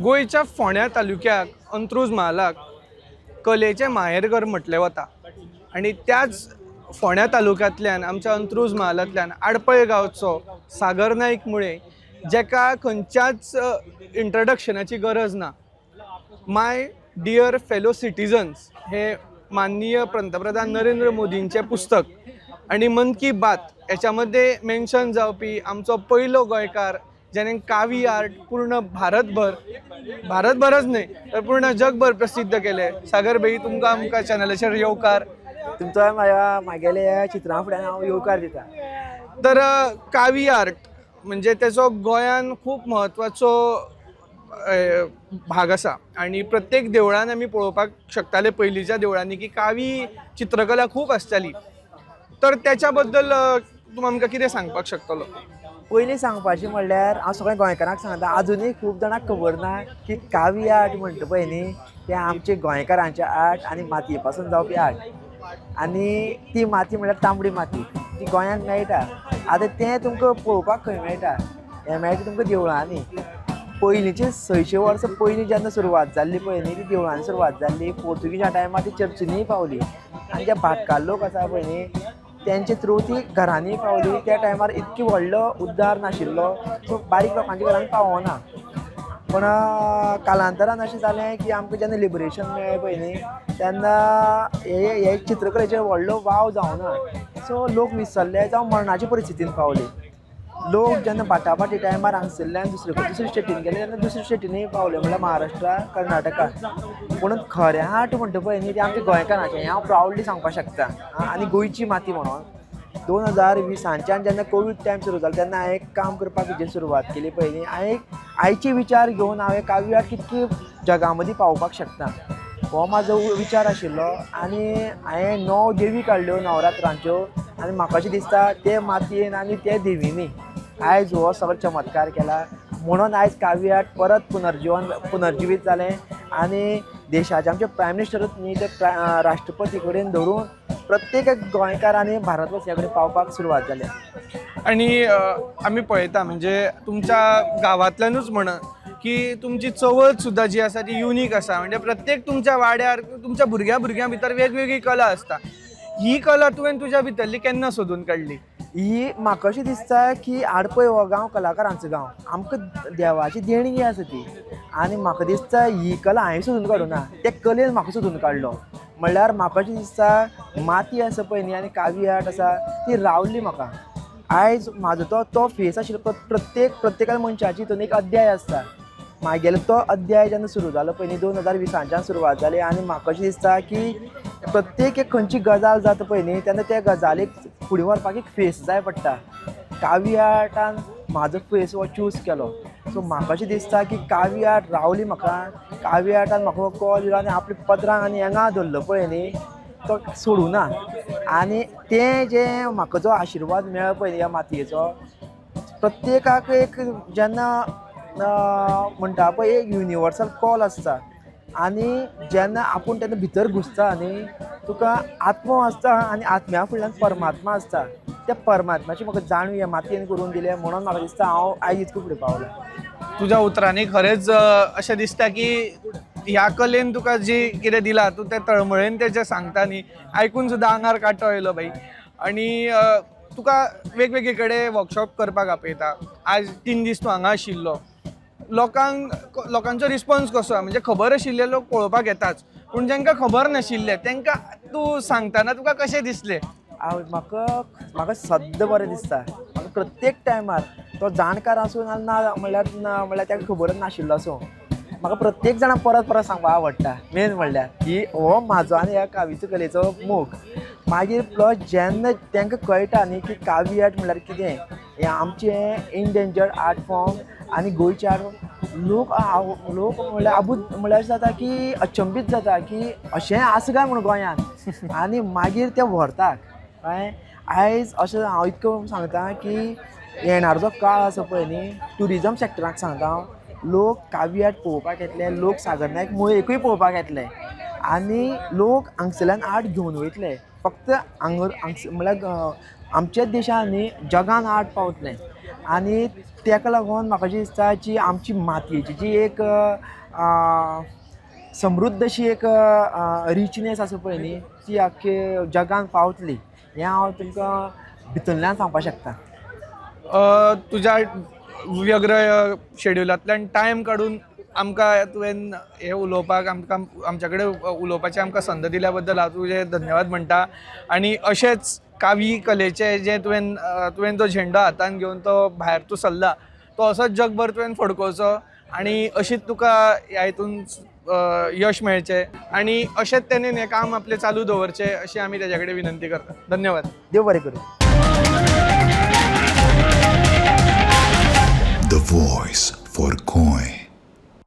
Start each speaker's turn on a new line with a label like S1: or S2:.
S1: गोंयच्या फोंड्या तालुक्याक अंत्रूज म्हालाक कलेचें माहेरघर म्हटलें वता आनी त्याच फोंड्या तालुक्यांतल्यान आमच्या अंत्रूज म्हालांतल्यान आडपय गांवचो सागर नायक मुळे जेका खंयच्याच इंट्रोडक्शनाची गरज ना. माय डियर फेलो सिटिजन्स हे माननीय पंतप्रधान नरेंद्र मोदींचें पुस्तक आनी मन की बात हेच्या मध्ये मेन्शन जावपी आमचो पयलो गोंयकार ज्याने कावी आर्ट पूर्ण भारतभरच न्हय तर पूर्ण जगभर प्रसिद्ध केले. सागर भाई तुमकां आमच्या चॅनलाचेर येवकार.
S2: तुमचो म्हागेले चित्रां फुड्यान हांव येवकार दिता.
S1: तर कावी आर्ट म्हणजे तेचो गोंयान खूब म्हत्वाचो भाग आसा आनी प्रत्येक देवळान आमी पळोवपाक शकताले पयलींच्या देवळांनी की कावी चित्रकला खूब आसताली. तर त्याच्या बद्दल तूं आमकां कितें सांगपाक शकतलो?
S2: पयलीं सांगपाचें म्हणल्यार हांव सगळ्या गोंयकारांक सांगता, आजुनूय खूब जाणांक खबर ना की कावी आर्ट म्हणटा पळय न्ही तें आमचे गोंयकारांचें आर्ट आनी मातये पासून जावपी आर्ट. आनी ती माती म्हणल्यार तांबडी माती, ती गोंयांत मेळटा. आतां तें तुमकां पळोवपाक खंय मेळटा? हें मेळटा तुमकां देवळांनी. पयलींची 600 वर्सां पयलीं जेन्ना सुरवात जाल्ली पळय न्ही ती देवळांनी सुरवात जाल्ली. पोर्तुगीजां टायमार ती चर्चींनीय पावली आनी जे भाटकार लोक आसा पळय न्ही तेंचे थ्रू ती घरांनी पावली. त्या टायमार इतकी व्हडलो उद्दार नाशिल्लो, सो बारीक लोकांच्या घरांनी पावना. पण कालांतरान अशें जालें की आमकां जेन्ना लिबरेशन मेळ्ळें पळय न्ही तेन्ना हे चित्रकलेचेर व्हडलो वाव जावना. सो लोक विसरले जावं मरणाचे परिस्थितीन पावले. लोक जेन्ना बाटाबाटी टायमार हांगसरल्यान दुसरे स्टेटीन गेले तेन्ना दुसरे स्टेटीनय पावले, म्हणल्यार महाराष्ट्रा, कर्नाटका. पूण खरें आर्ट म्हणटा पळय न्ही तें आमच्या गोंयकारांचें, हें हांव प्रावडली सांगपाक शकता. आनी गोंयची माती म्हणून 2020च्यान जेन्ना कोवीड टायम सुरू जालो तेन्ना हांवें एक काम करपाक हेजेर सुरवात केली पळय न्ही. हांवें आयचे विचार घेवन हांवें कावी आर्ट कितकी जगा मदीं पावोवपाक शकता हो म्हाजो विचार आशिल्लो. आनी हांवें 9 देवी काडल्यो नवरात्रांच्यो आनी म्हाका अशें दिसता ते मातयेन आनी ते देवींनी आयज हो सगळो चमत्कार केला. म्हणून आयज कावी आर्ट परत पुनर्जिवीत जालें आनी देशाचे आमचे प्रायम मिनिस्टरूच न्ही ते राष्ट्रपती कडेन धरून प्रत्येक गोंयकारांनी भारतवर्सा कडेन पावपाक सुरवात जाली.
S1: आणि आमी पळयता म्हणजे तुमच्या गांवांतल्यानूच म्हणा की तुमची चवथ सुद्दां जी आसा ती युनीक आसा. म्हणजे प्रत्येक तुमच्या वाड्यार तुमच्या भुरग्यां भितर वेगवेगळी कला आसता. ही कला तुवें तुज्या भितरली केन्ना सोदून काडली?
S2: ही म्हाका अशें दिसता की आडपय हो गांव कलाकारांचो गांव, आमकां देवाची देणगी आसा ती. आनी म्हाका दिसता ही कला हांवें सोदून काडूं ना, ते कलेन म्हाका सोदून काडलो. म्हणल्यार म्हाका अशें दिसता माती आसा पळय न्ही आनी कावी आर्ट आसा ती रावल्ली म्हाका. आयज म्हाजो तो फेस आशिल्लो प्रत्येका मनशाची हितून एक अध्याय आसता. म्हागेलो तो अध्याय जेन्ना सुरू जालो पळय न्ही 2020च्यान सुरवात जाली आनी म्हाका अशें दिसता की प्रत्येक एक खंयची गजाल जाता पळय न्ही तेन्ना त्या गजालीक फुडें व्हरपाक एक फेस जाय पडटा. कावी आर्टान म्हाजो फेस हो चूज केलो. सो म्हाका अशें दिसता की कावी आर्ट रावली म्हाका. कावी आर्टान म्हाका हो कॉल दिलो आनी आपल्या पत्रांक आनी हेंगा धरलो पळय न्ही तो सोडूं ना. आनी तें जें म्हाका जो आशिर्वाद मेळ्ळो पळय ह्या मातयेचो प्रत्येकाक एक जेन्ना म्हणटा पळय एक युनिवर्सल कॉल आसता आनी जेन्ना आपूण तेन्ना भितर घुसता न्ही तुका आत्मो आसता आनी आत्म्या फुडल्यान परमात्मा आसता. त्या परमात्म्याची म्हाका जाणीव ह्या मातयेन करून दिले. म्हणून म्हाका दिसता हांव आयज इतको फुडें पावलो.
S1: तुज्या उतरांनी खरेंच अशें दिसता की ह्या कलेन तुका जी कितें दिलां तूं तें तळमळेन तें जें सांगता न्ही आयकून सुद्दां आंगार कांटो येयलो भाई. आनी तुका वेगवेगळे कडेन वर्कशॉप करपाक आपयता. आज 3 दीस तूं हांगा आशिल्लो. लोकांचो रिस्पॉन्स कसो? म्हणजे खबर आशिल्ले लोक पळोवपाक येताच पूण जांकां खबर नाशिल्ले तांकां तूं सांगतना तुका कशें दिसलें?
S2: म्हाका सद्दां बरें दिसता. म्हाका प्रत्येक टायमार तो जाणकार आसूं ना म्हणल्यार ताका खबरच नाशिल्लो आसूं म्हाका प्रत्येक जाणां परत सांगपाक आवडटा. मेन म्हणल्यार की हो म्हाजो आनी ह्या कावीचो कलेचो मोग. मागीर प्लस जेन्ना तांकां कळटा न्ही की कावी आर्ट म्हणल्यार कितें हें आमचें इंडेंजर्ड आर्ट फॉर्म आनी गोंयचे आर्ट लोक म्हणल्यार म्हणल्यार अशें जाता की अचंबीत जाता की अशें आसा काय म्हणून गोंयांत. आनी मागीर ते व्हरतात कळ्ळें. आयज अशें हांव इतको सांगता की येणारो जो काळ आसा पळय न्ही ट्युरिजम सॅक्टराक सांगता हांव लोक कावी आर्ट पळोवपाक येतले. लोक सागर नायक मुळेकूय पळोवपाक येतले आनी लोक हांगसरल्यान आर्ट घेवन वयतले. फक्त म्हणल्यार आमच्याच देशान न्ही जगान आर्ट पावतलें. आनी ताका लागून म्हाका अशें दिसता जी आमची मातयेची जी एक समृद्ध अशी एक रिचनेस आसा पळय न्ही ती आख्खे जगान पावतली हें हांव तुमकां भितरल्यान सांगपाक शकता.
S1: तुज्या व्यग्र शेड्युलांतल्यान टायम काडून आमकां तुवें हें उलोवपाक आमच्या कडेन उलोवपाची आमकां संद दिल्या बद्दल हांव तुजे धन्यवाद म्हणटा. आनी अशेंच कावी कलेचे जे तुवें तो झेंडो हातान घेवन तो भायर तूं सरला तो असोच जगभर तुवें फडकोवचो आनी अशीच तुका ह्या हितून यश मेळचें आनी अशेंच तेणेन हें काम आपलें चालू दवरचें अशी आमी तेजे कडेन विनंती करता. धन्यवाद.
S2: देव बरें करूं.
S3: The voice for coin.